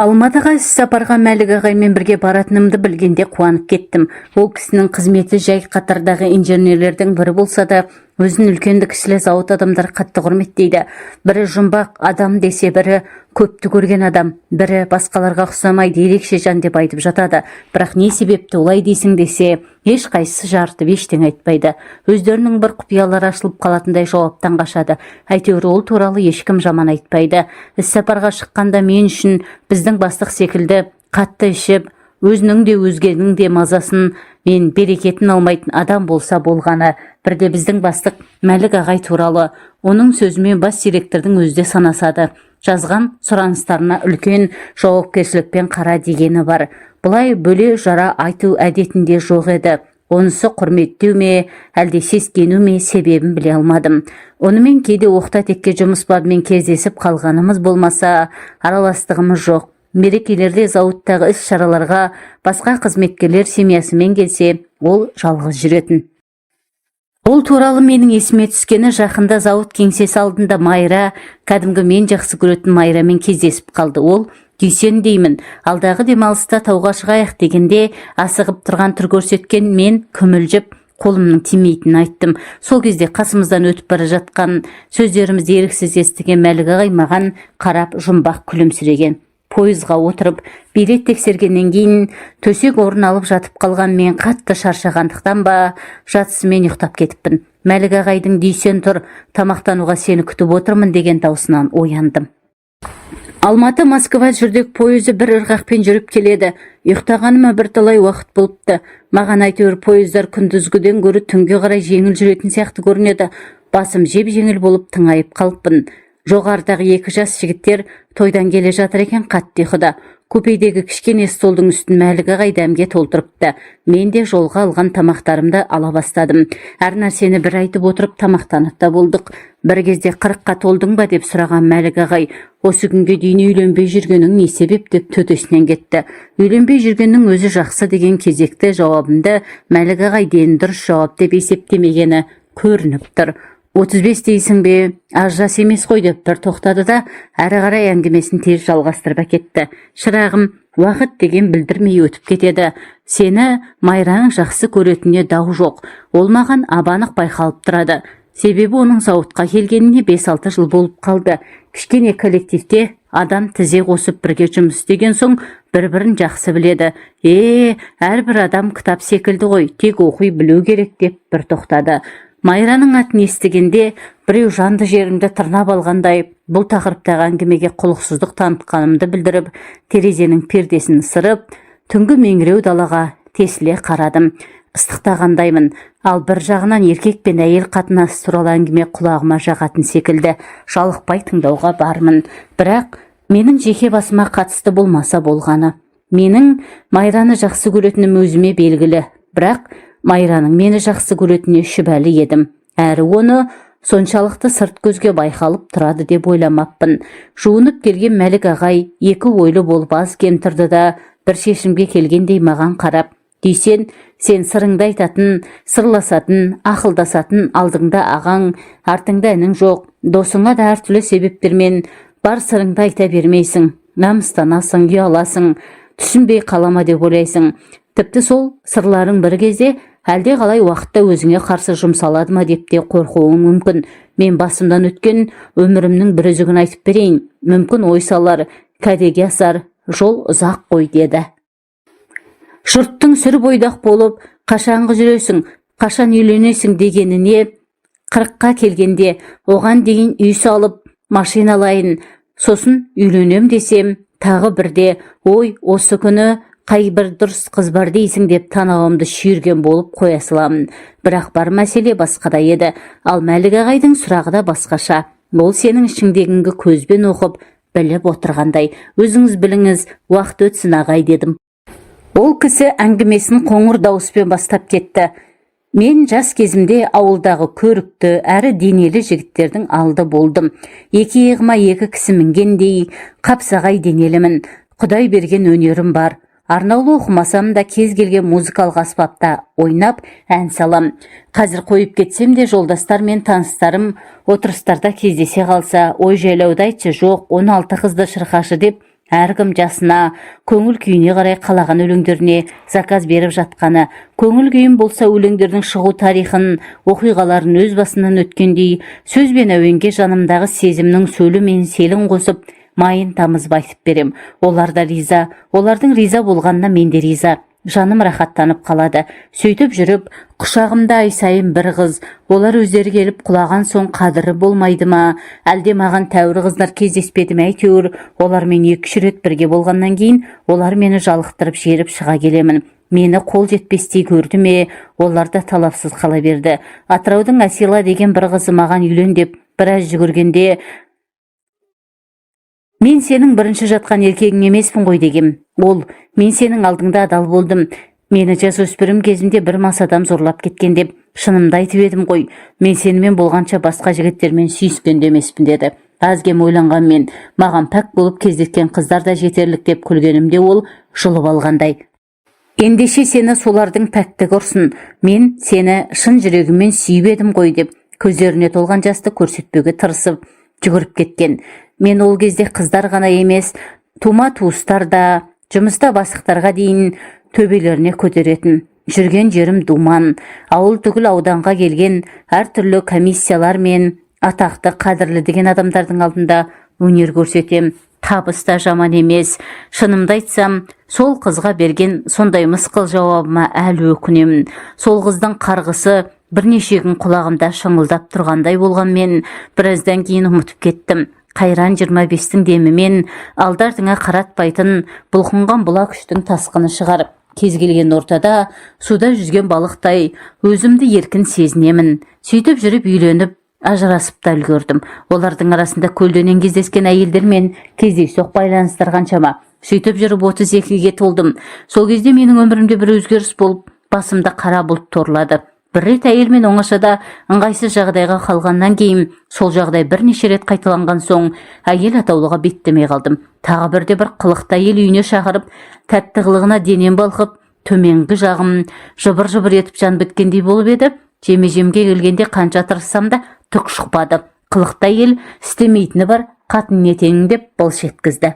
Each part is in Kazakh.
Алматыға іс-сапарға Мәлік ағаймен бірге баратынымды білгенде қуанып кеттім. Ол кісінің қызметі жай қатардағы инженерлердің бірі болса да, өзін үлкенді кішілі зауыт адамдар қатты құрметтейді. Бірі жұмбақ адам десе, бірі көпті көрген адам, бірі басқаларға ұқсамайды ерекше жан деп айтып жатады. Бірақ не себепті олай дейсің десе, еш қайсысы жарытып ештеңе айтпайды. Өздерінің бір құпиялары ашылып қалатындай жауаптан қашады. Әйтеуір ол туралы ешкім жаман айтпайды. Іс-сапарға шыққанда мен үшін біздің бастық секілді қатты ішіп, өзінің де өзгенің де мазасын мен берекетін алмайтын адам болса болғаны. Бірде біздің бастық Мәлік ағай туралы оның сөзімен бас директордың өзі де санасады. Жазған сұраныстарына үлкен жауапкершілікпен қара дегені бар. Бұлай бөле жара айту әдетінде жоқ еді. Онысы құрметтеу ме, әлде сескену ме себебін біле алмадым. Онымен кейде оқта-текте жұмыс бабымен кездесіп қалғанымыз болмаса, араластығымыз жоқ. Мерекелерде зауыттағы іс-шараларға басқа қызметкерлер семьясымен келсе, ол жалғыз жүретін. Ол туралы менің есіме түскені жақында зауыт кеңсесі алдында Майра, кәдімгі мен жақсы көретін Майрамен кездесіп қалды. Ол Дүйсен деймін. Алдағы демалыста тауға шығайық дегенде асығып тұрған түр көрсеткен мен күмілжіп қолымның тимейтінін айттым. Сол кезде қасымыздан өтіп бара жатқан сөздерімізді еріксіз естіген Мәлік ағай маған қарап жұмбақ күлімсіреген. Пойызға отырып, билет тексергеннен кейін төсек орын алып жатып қалған мен қатты шаршағандықтан ба, жатысымен ұйықтап кетіппін. Мәлік ағайдың Дүйсен тұр, тамақтануға сені күтіп отырмын деген даусынан ояндым. Алматы-Москва жүрдек пойызы бір ырғақпен жүріп келеді. Ұйықтағаныма бірталай уақыт болыпты. Маған әйтеуір пойыздар күндізгіден гөрі түнге қарай жеңіл жүретін сияқты көрінеді. Басым жеп-жеңіл болып тыңайып қалыппын. Жоғарыдағы екі жас жігіттер тойдан келе жатыр екен, қатты ұйқыда. Купедегі кішкене столдың үстін Мәлік ағай дәмге толтырыпты. Мен де жолға алған тамақтарымды ала бастадым. Әр нәрсені бір айтып отырып тамақтанып та болдық. Бір кезде 40-қа толдың ба деп сұраған Мәлік ағай, осы күнге дейін үйленбей жүргенің не себеп деп төтесінен кетті. Үйленбей жүргеннің өзі жақсы деген кезекті жауабымды Мәлік ағай дені дұрыс жауап деп есептемегені көрініп тұр. 35 дейсің бе, аз жас емес қой деп бір тоқтады да, әрі қарай әңгімесін тез жалғастырып әкетті. Шырағым, уақыт деген білдірмей өтіп кетеді. Сені Майраның жақсы көретініне дау жоқ. Ол маған абанық байқалып тұрады. Себебі оның зауытқа келгеніне 5-6 жыл болып қалды. Кішкене коллективте адам тізе қосып бірге жұмыс істеген соң бір-бірін жақсы біледі. Әрбір адам кітап секілді ғой, тек оқи білу керек деп бір тоқтады. Майраның атын естігенде біреу жанды жерімді тырнап алғандай бұл тақырыптағы әңгімеге құлықсыздық танытқанымды білдіріп, терезенің пердесін сырып, түнгі меңіреу далаға тесіле қарадым. Ыстықтағандаймын, ал бір жағынан еркек пен әйел қатынасы туралы әңгіме құлағыма жағатын секілді. Жалықпай тыңдауға бармын. Бірақ менің жеке басыма қатысты болмаса болғаны. Менің Майраны жақсы көретінім өзіме белгілі. Бірақ Майраның мені жақсы көретініне шүбәлі едім. Әрі оны соншалықты сырт көзге байқалып тұрады деп ойламаппын. Жуынып келген Мәлік ағай екі ойлы болып аз кем тұрды да, бір шешімге келгендей маған қарап, Дүйсен, сен сырыңды айтатын, сырласатын, ақылдасатын алдыңда ағаң, артыңда інің жоқ, досыңа да әртүрлі себептермен бар сырыңды айта бермейсің, намыстанасың, ұяласың, түсінбей қалама деп ойлайсың. Тіпті сол сырларың бір кезде әлде қалай уақытта өзіңе қарсы жұмсалады ма деп те қорқуың мүмкін. Мен басымдан өткен өмірімнің бір үзігін айтып берейін. Мүмкін ой салар, кәдеге асар, жол ұзақ қой деді. Жұрттың сүр бойдақ болып, қашанғы жүресің, қашан үйленесің дегеніне 40-қа келгенде оған дейін үй салып, машина алайын, сосын үйленем десем, тағы бірде, ой, осы күні қай бір дұрыс қыз бар дейсің деп танауымды шүйірген болып қоя саламын. Бірақ бар мәселе басқада еді. Ал Мәлік ағайдың сұрағы да басқаша. Ол сенің ішіңдегіңді көзбен оқып, біліп отырғандай. Өзіңіз біліңіз, уақыт өтсін ағай дедім. Ол кісі әңгімесін қоңыр дауыспен бастап кетті. Мен жас кезімде ауылдағы көрікті әрі денелі жігіттердің алды болдым. Екі иығыма екі кісі мінгендей, қапсағай денелімін. Құдай берген өнерім бар. Арнаулы оқымасам да кез келген музыкалық аспапта ойнап ән салам. Қазір қойып кетсем де жолдастар мен таныстарым отырыстарда кездесе қалса, ой жайлауды айтшы, жоқ 16 қызды шырқашы деп әркім жасына, көңіл күйіне қарай қалаған өлеңдеріне заказ беріп жатқаны, көңіл күйім болса өлеңдердің шығу тарихын, оқиғаларын өз басынан өткендей, сөз бен әуенге жанымдағы сезімнің сөлі мен селін қосып, майын тамызып айтып берем. Олар да риза, олардың риза болғанына мен де риза. Жаным рахаттанып қалады. Сөйтіп жүріп, құшағымда ай сайын бір қыз, олар өздері келіп құлаған соң қадірі болмайды ма? Әлде маған тәуір қыздар кездеспеді ме? Әйтеуір, олармен 2-3 рет бірге болғаннан кейін, олар мені жалықтырып жеріп шыға келемін. Мені қол жетпестей көрді ме? Олар да талапсыз қала берді. Атыраудың Асила деген бір қызы маған үйлен деп біраз жүгіргенде, мен сенің бірінші жатқан еркегің емеспін ғой дегем. Ол, мен сенің алдыңда адал болдым. Мені жасөспірім кезімде бір мас адам зорлап кеткен деп шынымды айтып едім ғой. Мен сенімен болғанша басқа жігіттермен сүйіскен де емеспін деді. Азгем ойланғанмен, маған пәк болып кездескен қыздар да жетерлік деп күлгенімде ол жұлып алғандай. Ендеше сені солардың пәктігі ұрсын. Мен сені шын жүрегіммен сүйіп едім ғой деп көздеріне толған жасты көрсетпеуге тырысып жүгіріп кеткен. Мен ол кезде қыздар ғана емес, тума туыстар да, жұмыста бастықтарға дейін төбелеріне көтеретін. Жүрген жерім думан, ауыл түгіл ауданға келген әртүрлі комиссиялар мен атақты қадірлі деген адамдардың алдында өнер көрсетем. Табыс та жаман емес. Шынымды айтсам, сол қызға берген сондай мысқыл жауабыма әлі өкінемін. Сол қыздың қарғысы бірнеше күн құлағымда шыңылдап тұрғандай болғанмен, біраздан кейін ұмытып кеттім. Қайран 25-тің демімен алдартыңа қаратпайтын бұлқынған бұлақ күштің тасқыны шығарып, кез келген ортада суда жүзген балықтай өзімді еркін сезінемін. Сөйтіп жүріп үйленіп, ажырасып та үлгердім. Олардың арасында көлденең кездескен әйелдермен кездейсоқ байланыстар қаншама. Сөйтіп жүріп 32-ге толдым. Сол кезде менің өмірімде бір өзгеріс болып, басымда қара бұлт торлады. Бір рет әйелмен оңашада ыңғайсыз жағдайға қалғаннан кейін, сол жағдай бірнеше рет қайталанған соң, әйел атаулыға беттемей қалдым. Тағы бірде бір қылықты әйел үйіне шақырып, тәтті қылығына денем балқып, төменгі жағым жыбыр-жыбыр етіп жан біткендей болып еді. Жеме-жемге келгенде қанша тырыссам да түк шықпады. Қылықты әйел істемейтіні бар, қатын етеңін деп былш еткізді.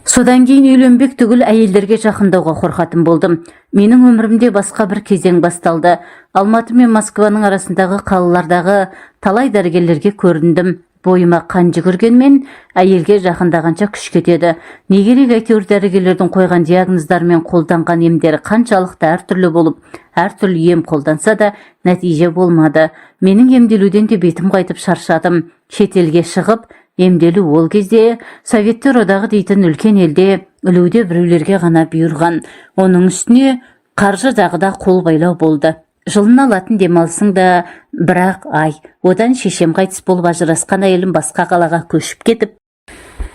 Содан кейін үйленбек түгіл әйелдерге жақындауға қорқатын болдым. Менің өмірімде басқа бір кезең басталды. Алматы мен Москваның арасындағы қалалардағы талай дәрігерлерге көріндім. Бойыма қан жүгіргенмен әйелге жақындағанша күш кетеді. Не керек, әйтеуір дәрігерлердің қойған диагноздар мен қолданған емдері қаншалықты әртүрлі болып, әртүрлі ем қолданса да нәтиже болмады. Менің емделуден де бетім қайтып шаршадым. Шетелге шығып, емделу ол кезде Советтер одағы дейтін үлкен елде ілуде біреулерге ғана бұйырған. Оның үстіне қаржы жағы да қол байлау болды. Жылына алатын демалысың да бірақ ай. Одан шешем қайтыс болып ажырасқан әйелім басқа қалаға көшіп кетіп,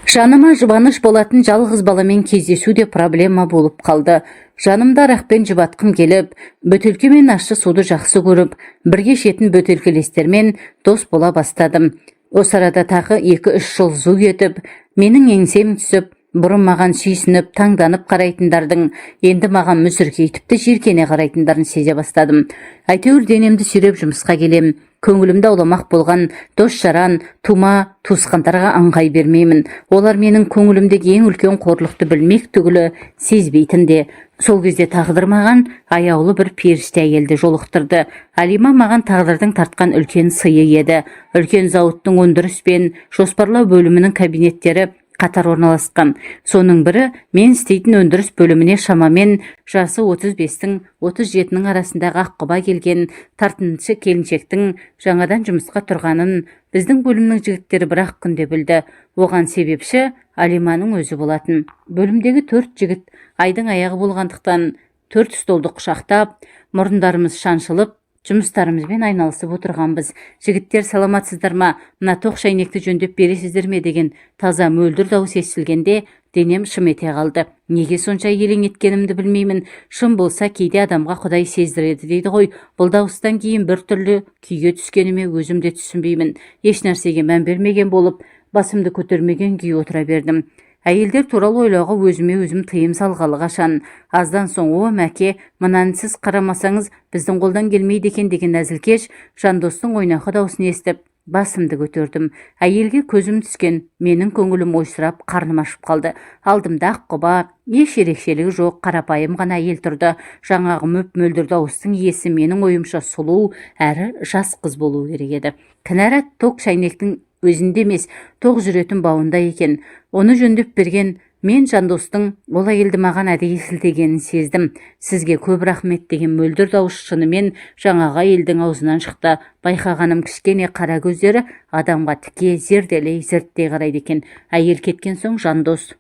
жаныма жұбаныш болатын жалғыз баламен кездесу де проблема болып қалды. Жанымда арақпен жұбатқым келіп, бөтелке мен ащы суды жақсы көріп, бірге ішетін бөтелкелестермен дос бола бастадым. Осы арада тағы 2-3 жыл зу етіп, менің еңсем түсіп, бұрын маған сүйсініп, таңданып қарайтындардың енді маған мүсіркейтіп те жиіркене қарайтындарын сезе бастадым. Әйтеуір денемді сүйреп жұмысқа келем. Көңілімді ауламақ болған дос-жаран, тума, туысқандарға аңғай бермеймін. Олар менің көңілімдегі ең үлкен қорлықты білмек түгілі сезбейтін де. Сол кезде тағдыр маған аяулы бір періште әйелді жолықтырды. Алима маған тағдырдың тартқан үлкен сыйы еді. Үлкен зауыттың өндіріс пен жоспарлау бөлімінің кабинеттері қатар орналасқан. Соның бірі мен істейтін өндіріс бөліміне шамамен жасы 35-тің 37-нің арасындағы аққұба келген тартыншы келіншектің жаңадан жұмысқа тұрғанын біздің бөлімнің жігіттері бір-ақ күнде білді. Оған себепші Алиманың өзі болатын. Бөлімдегі 4 жігіт айдың аяғы болғандықтан 4 столды құшақтап, мұрындарымыз шаншылып, жұмыстарымызбен айналысып отырғанбыз. Жігіттер, саламатсыздар ма? Мына тоқ шайнекті жөндеп бересіздер ме деген таза мөлдір дауыс естілгенде денем шым ете қалды. Неге сонша елең еткенімді білмеймін. Шын болса кейде адамға Құдай сездіреді дейді ғой. Бұл дауыстан кейін бір түрлі күйге түскеніме өзім де түсінбеймін. Еш нәрсеге мән бермеген болып, басымды көтермеген күй отыра бердім. Әйелдер туралы ойлауға өзіме өзім тыйым салғалы қашан. Аздан соң, о мәке, мынаны сіз қарамасаңыз біздің қолдан келмейді екен деген әзілкеш жандостың ойнақы дауысын естіп, басымды көтердім. Әйелге көзім түскен, менің көңілім ойсырап, қарным ашып қалды. Алдымда аққұба, еш ерекшелігі жоқ, қарапайым ғана әйел тұрды. Жаңағы мөп-мөлдір дауыстың иесі менің ойымша сұлу әрі жас қыз болуы керек еді. Кінәрат тоқ шәйнектің өзінде емес, тоқ жүретін бауында екен. Оны жөндеп берген мен Жандостың ол әйелді маған әдейі сілтегенін сездім. Сізге көп рахмет деген мөлдір дауыс шынымен жаңағы әйелдің аузынан шықты. Байқағаным кішкене қара көздері адамға тіке зерделей зерттей қарайды екен. Әйел кеткен соң Жандос: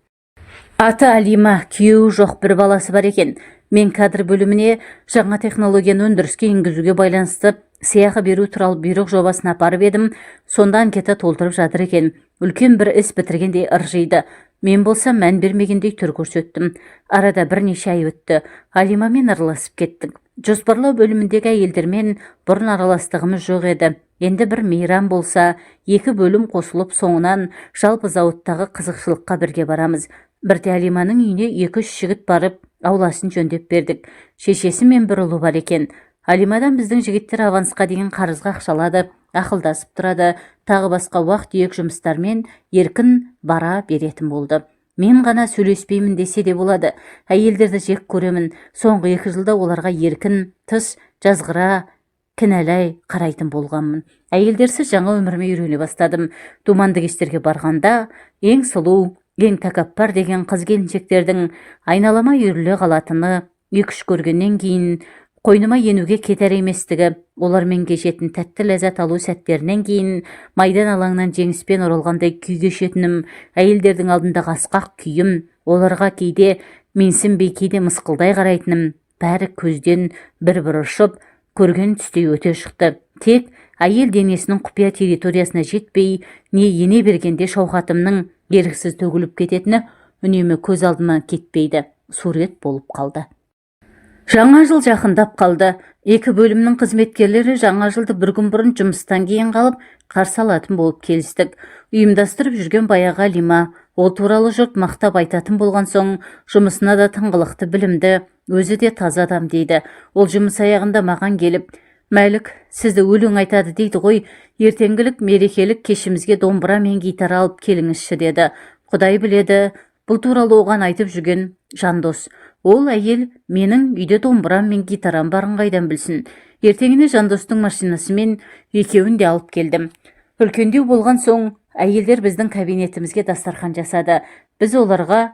аты Алима, күйеуі жоқ, бір баласы бар екен. Мен кадр бөліміне жаңа технологияны өндіріске енгізуге байланысты сыйақы беру туралы бұйрық жобасын апарып едім. Сонда анкета толтырып жатыр екен. Үлкен бір іс бітіргендей ыржиды. Мен болсам мән бермегендей түр көрсеттім. Арада бірнеше ай өтті. Алимамен араласып кеттік. Жоспарлау бөліміндегі әйелдермен бұрын араластығымыз жоқ еді. Енді бір мейрам болса, 2 бөлім қосылып соңынан жалпы зауыттағы қызықшылыққа бірге барамыз. Бірде Алиманың үйіне 2-3 жігіт барып, ауласын жөндеп бердік. Шешесі мен бір ұлы бар екен. Алимадан біздің жігіттер авансқа деген қарызға ақшалады, ақылдасып тұрады, тағы басқа уақыт-түйек жұмыстармен еркін бара беретін болды. Мен ғана сөйлеспеймін десе де болады. Әйелдерді жек көремін. Соңғы 2 жылда оларға еркін, тыс, жазғыра, кінәлай қарайтын болғанмын. Әйелдерсіз жаңа өміріме үйрене бастадым. Думанды кештерге барғанда ең сұлу, ең тәкаппар деген қыз келіншектердің айналама үйіріле қалатыны, 2-3 көргеннен кейін қойныма енуге кетер еместігі, олармен кешетін тәтті ләззат алу сәттерінен кейін майдан алаңнан жеңіспен оралғандай күй кешетінім, әйелдердің алдындағы асқақ күйім, оларға кейде менсінбей кейде мысқылдай қарайтыным, бәрі көзден бір-бір ұшып, көрген түстей өте шықты. Тек әйел денесінің құпия территориясына жетпей, не ене бергенде шауқатымның еріксіз төгіліп кететіні үнемі көз алдыма кетпейді, сурет болып қалды. Жаңа жыл жақындап қалды. 2 бөлімнің қызметкерлері жаңа жылды бір күн бұрын жұмыстан кейін қалып, қарсы алатын болып келістік. Ұйымдастырып жүрген баяғы Алима, ол туралы жұрт мақтап айтатын болған соң, жұмысына да тыңғылықты, білімді, өзі де таза адам дейді. Ол жұмыс аяғында маған келіп: «Мәлік, сізді өлең айтады дейді ғой, ертеңгілік мерекелік кешімізге домбыра мен гитара алып келіңізші» деді. Құдай біледі, бұл туралы оған айтып жүрген Жандос. Ол әйел менің үйде домбырам мен гитарам барын қайдан білсін. Ертеңіне Жандостың машинасымен екеуін де алып келдім. Үлкендеу болған соң әйелдер біздің кабинетімізге дастархан жасады. Біз оларға